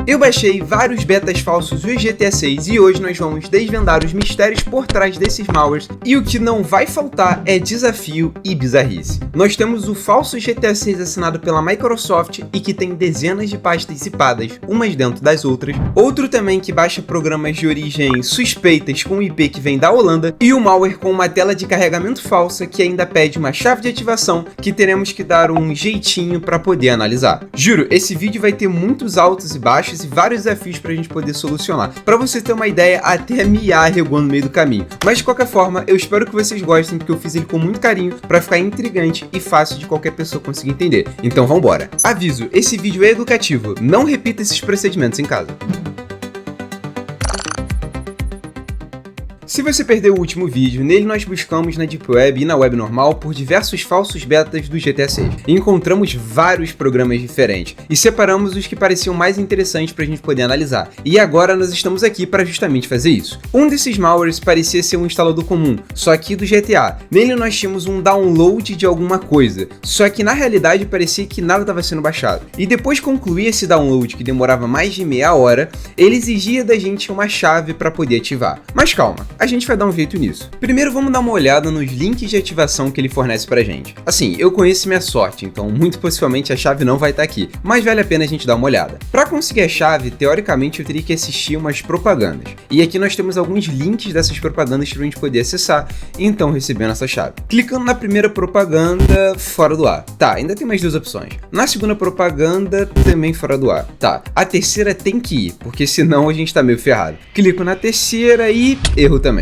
Eu baixei vários betas falsos do GTA 6 e hoje nós vamos desvendar os mistérios por trás desses malwares e o que não vai faltar é desafio e bizarrice. Nós temos o falso GTA 6 assinado pela Microsoft e que tem dezenas de pastas zipadas, umas dentro das outras, outro também que baixa programas de origem suspeitas com IP que vem da Holanda e o malware com uma tela de carregamento falsa que ainda pede uma chave de ativação que teremos que dar um jeitinho para poder analisar. Juro, esse vídeo vai ter muitos altos e baixos e vários desafios pra gente poder solucionar. Pra você ter uma ideia, até Mia regou no meio do caminho. Mas de qualquer forma, eu espero que vocês gostem, porque eu fiz ele com muito carinho pra ficar intrigante e fácil de qualquer pessoa conseguir entender. Então vambora. Aviso, esse vídeo é educativo, não repita esses procedimentos em casa. Se você perdeu o último vídeo, nele nós buscamos na Deep Web e na web normal por diversos falsos betas do GTA 6. E encontramos vários programas diferentes e separamos os que pareciam mais interessantes para a gente poder analisar. E agora nós estamos aqui para justamente fazer isso. Um desses malwares parecia ser um instalador comum, só que do GTA. Nele nós tínhamos um download de alguma coisa, só que na realidade parecia que nada estava sendo baixado. E depois de concluir esse download, que demorava mais de meia hora, ele exigia da gente uma chave para poder ativar. Mas calma, a gente vai dar um jeito nisso. Primeiro vamos dar uma olhada nos links de ativação que ele fornece pra gente. Assim, eu conheço minha sorte, então muito possivelmente a chave não vai estar aqui, mas vale a pena a gente dar uma olhada. Para conseguir a chave, teoricamente eu teria que assistir umas propagandas. E aqui nós temos alguns links dessas propagandas pra gente poder acessar, e então recebendo essa chave. Clicando na primeira propaganda, fora do ar. Tá, ainda tem mais duas opções. Na segunda propaganda, também fora do ar. Tá, a terceira tem que ir, porque senão a gente tá meio ferrado. Clico na terceira e erro também.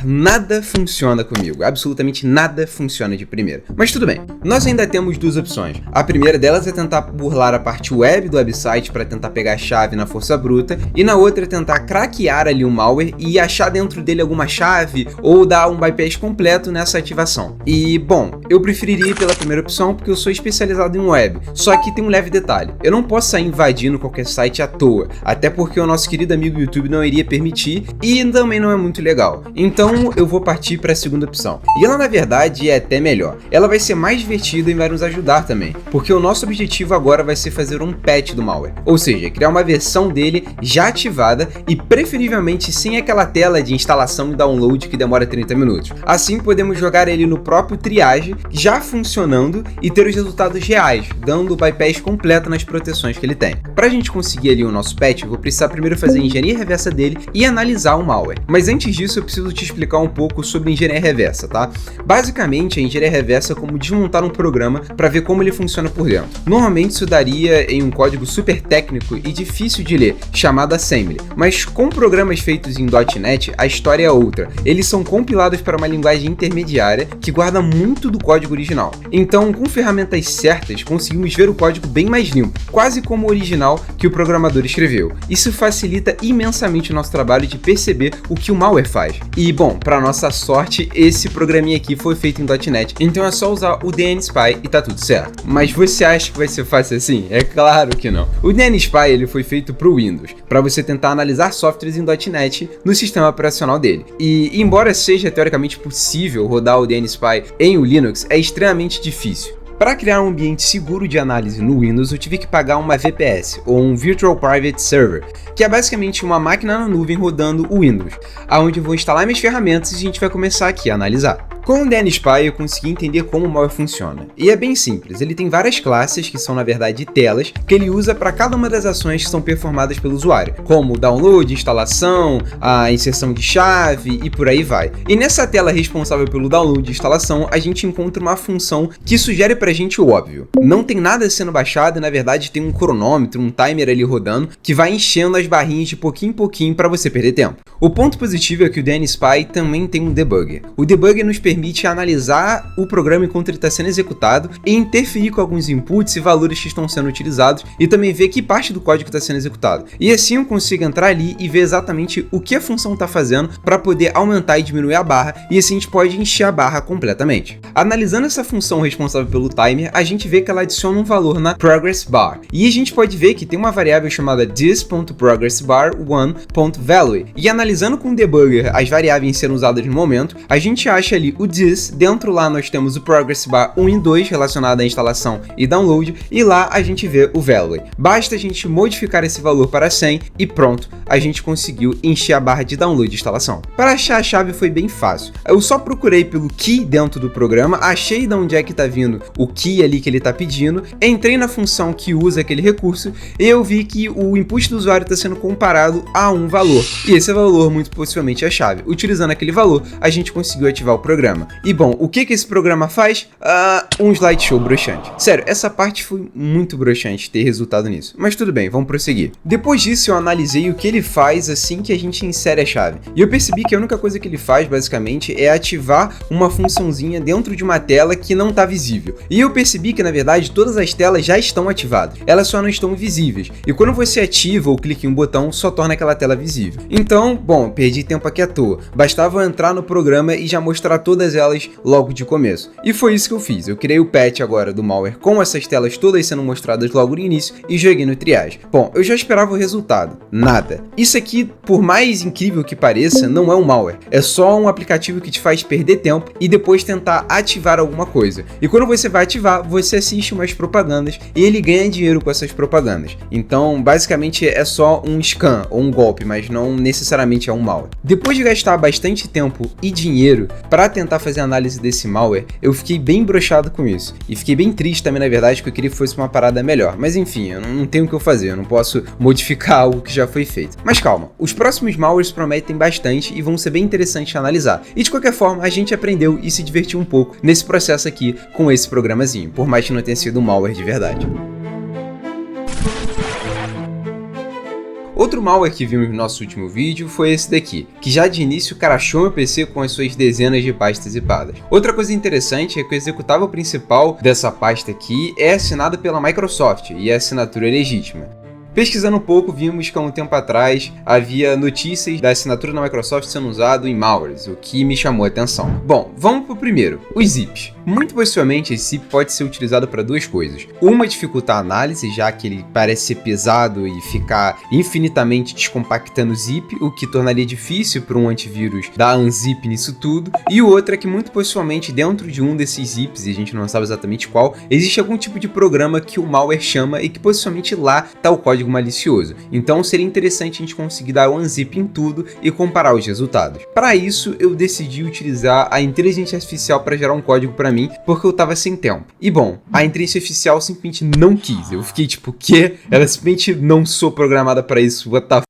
Nada funciona comigo, absolutamente nada funciona de primeira. Mas tudo bem, nós ainda temos duas opções. A primeira delas é tentar burlar a parte web do website para tentar pegar a chave na força bruta, e na outra é tentar craquear ali o malware e achar dentro dele alguma chave ou dar um bypass completo nessa ativação. E bom, eu preferiria ir pela primeira opção porque eu sou especializado em web, só que tem um leve detalhe, eu não posso sair invadindo qualquer site à toa, até porque o nosso querido amigo YouTube não iria permitir e também não é muito legal. Então eu vou partir para a segunda opção. E ela na verdade é até melhor. Ela vai ser mais divertida e vai nos ajudar também, porque o nosso objetivo agora vai ser fazer um patch do malware, ou seja, criar uma versão dele já ativada e preferivelmente sem aquela tela de instalação e download que demora 30 minutos. Assim podemos jogar ele no próprio triage, já funcionando e ter os resultados reais, dando o bypass completo nas proteções que ele tem. Para a gente conseguir ali o nosso patch, eu vou precisar primeiro fazer a engenharia reversa dele e analisar o malware. Mas antes disso eu preciso te explicar um pouco sobre engenharia reversa, tá? Basicamente, a engenharia reversa é como desmontar um programa para ver como ele funciona por dentro. Normalmente isso daria em um código super técnico e difícil de ler, chamado assembly, mas com programas feitos em .NET, a história é outra. Eles são compilados para uma linguagem intermediária que guarda muito do código original. Então, com ferramentas certas, conseguimos ver o código bem mais limpo, quase como o original que o programador escreveu. Isso facilita imensamente o nosso trabalho de perceber o que o malware faz. E bom, para nossa sorte, esse programinha aqui foi feito em .NET, então é só usar o DNSpy e tá tudo certo. Mas você acha que vai ser fácil assim? É claro que não. O DNSpy ele foi feito para o Windows, para você tentar analisar softwares em .NET no sistema operacional dele. E embora seja teoricamente possível rodar o DNSpy em o Linux, é extremamente difícil. Para criar um ambiente seguro de análise no Windows, eu tive que pagar uma VPS, ou um Virtual Private Server, que é basicamente uma máquina na nuvem rodando o Windows, onde eu vou instalar minhas ferramentas e a gente vai começar aqui a analisar. Com o DNSpy eu consegui entender como o malware funciona, e é bem simples, ele tem várias classes, que são na verdade telas, que ele usa para cada uma das ações que são performadas pelo usuário, como o download, instalação, a inserção de chave e por aí vai. E nessa tela responsável pelo download e instalação, a gente encontra uma função que sugere pra gente o óbvio. Não tem nada sendo baixado e na verdade tem um cronômetro, um timer ali rodando, que vai enchendo as barrinhas de pouquinho em pouquinho para você perder tempo. O ponto positivo é que o DNSpy também tem um debugger. O debugger nos permite analisar o programa enquanto ele está sendo executado e interferir com alguns inputs e valores que estão sendo utilizados e também ver que parte do código está sendo executado. E assim eu consigo entrar ali e ver exatamente o que a função está fazendo para poder aumentar e diminuir a barra, e assim a gente pode encher a barra completamente. Analisando essa função responsável pelo timer, a gente vê que ela adiciona um valor na progress bar. E a gente pode ver que tem uma variável chamada this.progressbar1.value. E analisando com o debugger as variáveis sendo usadas no momento, a gente acha ali o this, dentro lá nós temos o progress bar 1 e 2 relacionado à instalação e download, e lá a gente vê o value. Basta a gente modificar esse valor para 100 e pronto, a gente conseguiu encher a barra de download de instalação. Para achar a chave foi bem fácil. Eu só procurei pelo key dentro do programa, achei de onde é que tá vindo o key ali que ele tá pedindo, entrei na função que usa aquele recurso e eu vi que o input do usuário está sendo comparado a um valor. E esse valor muito possivelmente é a chave. Utilizando aquele valor, a gente conseguiu ativar o programa. E bom, o que esse programa faz? Um slideshow broxante. Sério, essa parte foi muito broxante ter resultado nisso. Mas tudo bem, vamos prosseguir. Depois disso eu analisei o que ele faz assim que a gente insere a chave. E eu percebi que a única coisa que ele faz basicamente é ativar uma funçãozinha dentro de uma tela que não está visível. E eu percebi que na verdade todas as telas já estão ativadas. Elas só não estão visíveis. E quando você ativa ou clica em um botão, só torna aquela tela visível. Então, bom, perdi tempo aqui à toa. Bastava eu entrar no programa e já mostrar todas elas logo de começo. E foi isso que eu fiz. Eu criei o patch agora do malware com essas telas todas sendo mostradas logo no início e joguei no triage. Bom, eu já esperava o resultado. Nada. Isso aqui, por mais incrível que pareça, não é um malware. É só um aplicativo que te faz perder tempo e depois tentar ativar alguma coisa. E quando você vai ativar, você assiste umas propagandas e ele ganha dinheiro com essas propagandas. Então, basicamente é só um scam ou um golpe, mas não necessariamente é um malware. Depois de gastar bastante tempo e dinheiro para tentar fazer análise desse malware, eu fiquei bem broxado com isso. E fiquei bem triste também, na verdade, porque eu queria que fosse uma parada melhor. Mas enfim, eu não tenho o que eu fazer, eu não posso modificar algo que já foi feito. Mas calma, os próximos malwares prometem bastante e vão ser bem interessantes de analisar. E de qualquer forma, a gente aprendeu e se divertiu um pouco nesse processo aqui com esse programazinho, por mais que não tenha sido um malware de verdade. Outro malware que vimos no nosso último vídeo foi esse daqui, que já de início crashou meu PC com as suas dezenas de pastas zipadas. Outra coisa interessante é que o executável principal dessa pasta aqui é assinado pela Microsoft e a assinatura é legítima. Pesquisando um pouco, vimos que há um tempo atrás havia notícias da assinatura da Microsoft sendo usado em malwares, o que me chamou a atenção. Bom, vamos pro primeiro, os zips. Muito possivelmente esse zip pode ser utilizado para duas coisas. Uma, dificultar a análise, já que ele parece ser pesado e ficar infinitamente descompactando o zip, o que tornaria difícil para um antivírus dar unzip nisso tudo. E o outro é que muito possivelmente dentro de um desses zips, e a gente não sabe exatamente qual, existe algum tipo de programa que o malware chama e que possivelmente lá está o código malicioso. Então seria interessante a gente conseguir dar um unzip em tudo e comparar os resultados. Para isso eu decidi utilizar a inteligência artificial para gerar um código para mim, porque eu tava sem tempo. E bom, a inteligência artificial simplesmente não quis. Eu fiquei tipo, que? Ela simplesmente não sou programada para isso, what the f...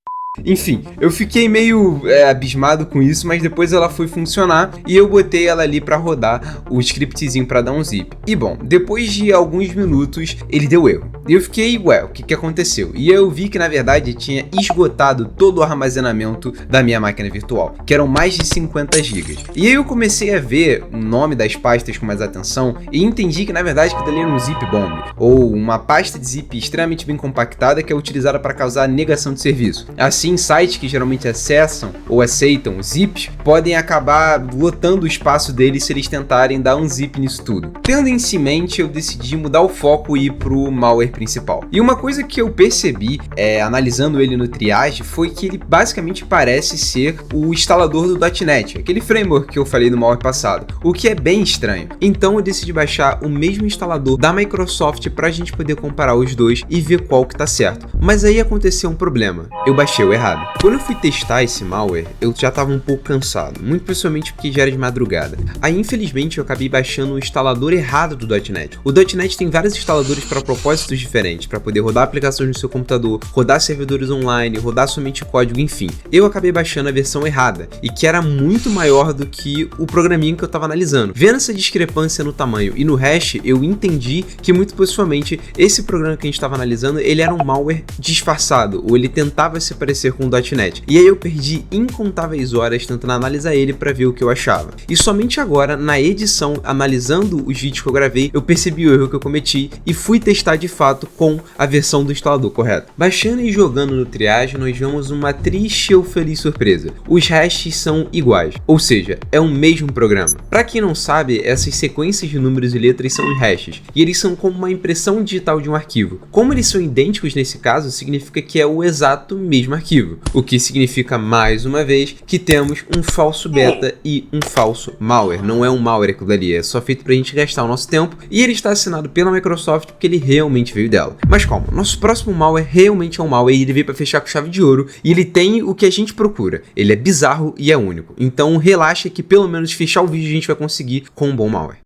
Enfim, eu fiquei meio abismado com isso, mas depois ela foi funcionar e eu botei ela ali para rodar o scriptzinho para dar um zip. E bom, depois de alguns minutos ele deu erro. E eu fiquei, ué, o que aconteceu? E eu vi que na verdade tinha esgotado todo o armazenamento da minha máquina virtual, que eram mais de 50 GB. E aí eu comecei a ver o nome das pastas com mais atenção e entendi que na verdade que dali era um zip bomb, ou uma pasta de zip extremamente bem compactada que é utilizada para causar negação de serviço. Assim, sites que geralmente acessam ou aceitam zips podem acabar lotando o espaço deles se eles tentarem dar um zip nisso tudo. Tendo isso em mente, eu decidi mudar o foco e ir pro malware principal. E uma coisa que eu percebi, analisando ele no triage, foi que ele basicamente parece ser o instalador do .NET, aquele framework que eu falei no malware passado, o que é bem estranho. Então eu decidi baixar o mesmo instalador da Microsoft pra gente poder comparar os dois e ver qual que tá certo. Mas aí aconteceu um problema, eu baixei o errado. Quando eu fui testar esse malware, eu já estava um pouco cansado, muito principalmente porque já era de madrugada. Aí infelizmente eu acabei baixando o instalador errado do .NET. O .NET tem vários instaladores para propósitos diferentes, para poder rodar aplicações no seu computador, rodar servidores online, rodar somente código, enfim. Eu acabei baixando a versão errada, e que era muito maior do que o programinho que eu estava analisando. Vendo essa discrepância no tamanho e no hash, eu entendi que muito possivelmente esse programa que a gente estava analisando, ele era um malware disfarçado, ou ele tentava se parecer com o .NET. E aí eu perdi incontáveis horas tentando analisar ele para ver o que eu achava. E somente agora, na edição, analisando os vídeos que eu gravei, eu percebi o erro que eu cometi e fui testar de fato com a versão do instalador correto. Baixando e jogando no triage, nós vemos uma triste ou feliz surpresa. Os hashes são iguais, ou seja, é o mesmo programa. Para quem não sabe, essas sequências de números e letras são os hashes, e eles são como uma impressão digital de um arquivo. Como eles são idênticos nesse caso, significa que é o exato mesmo arquivo. arquivo, o que significa, mais uma vez, que temos um falso beta e um falso malware. Não é um malware aquilo ali, é só feito pra gente gastar o nosso tempo, e ele está assinado pela Microsoft porque ele realmente veio dela. Mas calma, nosso próximo malware realmente é um malware e ele veio pra fechar com chave de ouro, e ele tem o que a gente procura. Ele é bizarro e é único. Então relaxa que pelo menos fechar o vídeo a gente vai conseguir com um bom malware.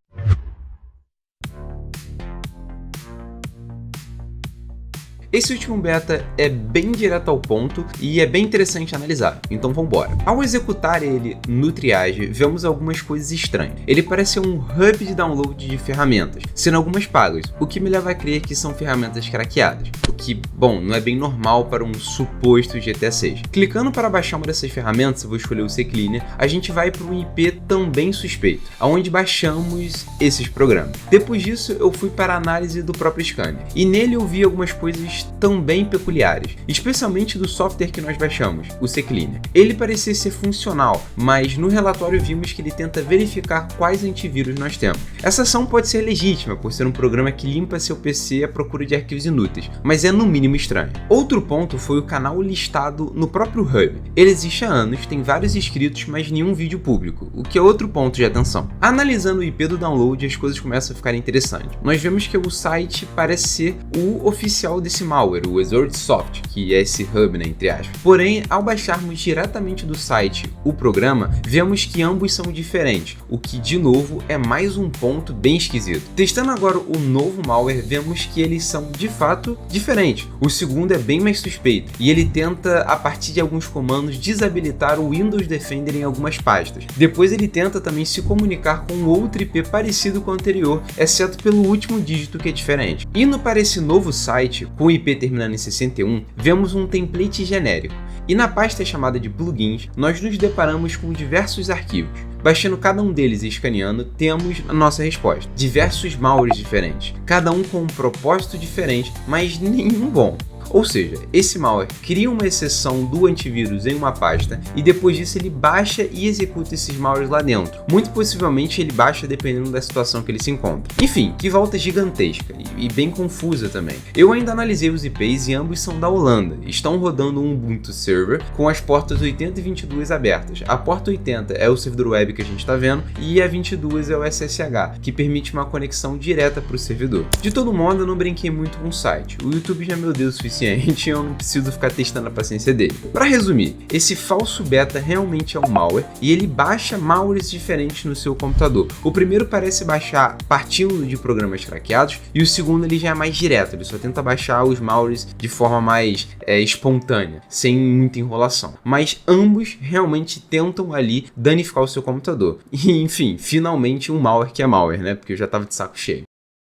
Esse último beta é bem direto ao ponto e é bem interessante analisar, então vambora. Ao executar ele no Triage, vemos algumas coisas estranhas. Ele parece um hub de download de ferramentas, sendo algumas pagas, o que me leva a crer que são ferramentas craqueadas, o que, bom, não é bem normal para um suposto GTA 6. Clicando para baixar uma dessas ferramentas, eu vou escolher o CCleaner, a gente vai para um IP também suspeito, onde baixamos esses programas. Depois disso, eu fui para a análise do próprio scanner, e nele eu vi algumas coisas também peculiares, especialmente do software que nós baixamos, o CCleaner. Ele parecia ser funcional, mas no relatório vimos que ele tenta verificar quais antivírus nós temos. Essa ação pode ser legítima, por ser um programa que limpa seu PC à procura de arquivos inúteis, mas é no mínimo estranho. Outro ponto foi o canal listado no próprio Hub. Ele existe há anos, tem vários inscritos, mas nenhum vídeo público, o que é outro ponto de atenção. Analisando o IP do download, as coisas começam a ficar interessantes. Nós vemos que o site parece ser o oficial desse malware, o Swordsoft, que é esse hub, né, entre aspas. Porém, ao baixarmos diretamente do site o programa, vemos que ambos são diferentes, o que de novo é mais um ponto bem esquisito. Testando agora o novo malware, vemos que eles são de fato diferentes. O segundo é bem mais suspeito, e ele tenta, a partir de alguns comandos, desabilitar o Windows Defender em algumas pastas. Depois ele tenta também se comunicar com outro IP parecido com o anterior, exceto pelo último dígito que é diferente. Indo para esse novo site, com o IP terminando em 61, vemos um template genérico, e na pasta chamada de plugins, nós nos deparamos com diversos arquivos. Baixando cada um deles e escaneando, temos a nossa resposta. Diversos malwares diferentes, cada um com um propósito diferente, mas nenhum bom. Ou seja, esse malware cria uma exceção do antivírus em uma pasta e depois disso ele baixa e executa esses malwares lá dentro. Muito possivelmente ele baixa dependendo da situação que ele se encontra. Enfim, que volta gigantesca e bem confusa também. Eu ainda analisei os IPs e ambos são da Holanda. Estão rodando um Ubuntu Server com as portas 80 e 22 abertas. A porta 80 é o servidor web que a gente está vendo e a 22 é o SSH, que permite uma conexão direta para o servidor. De todo modo, eu não brinquei muito com o site. O YouTube já é meu Deus o suficiente, eu não preciso ficar testando a paciência dele. Para resumir, esse falso beta realmente é um malware e ele baixa malwares diferentes no seu computador. O primeiro parece baixar partindo de programas craqueados e o segundo ele já é mais direto, ele só tenta baixar os malwares de forma mais espontânea, sem muita enrolação. Mas ambos realmente tentam ali danificar o seu computador. E enfim, finalmente um malware que é malware, né? Porque eu já tava de saco cheio.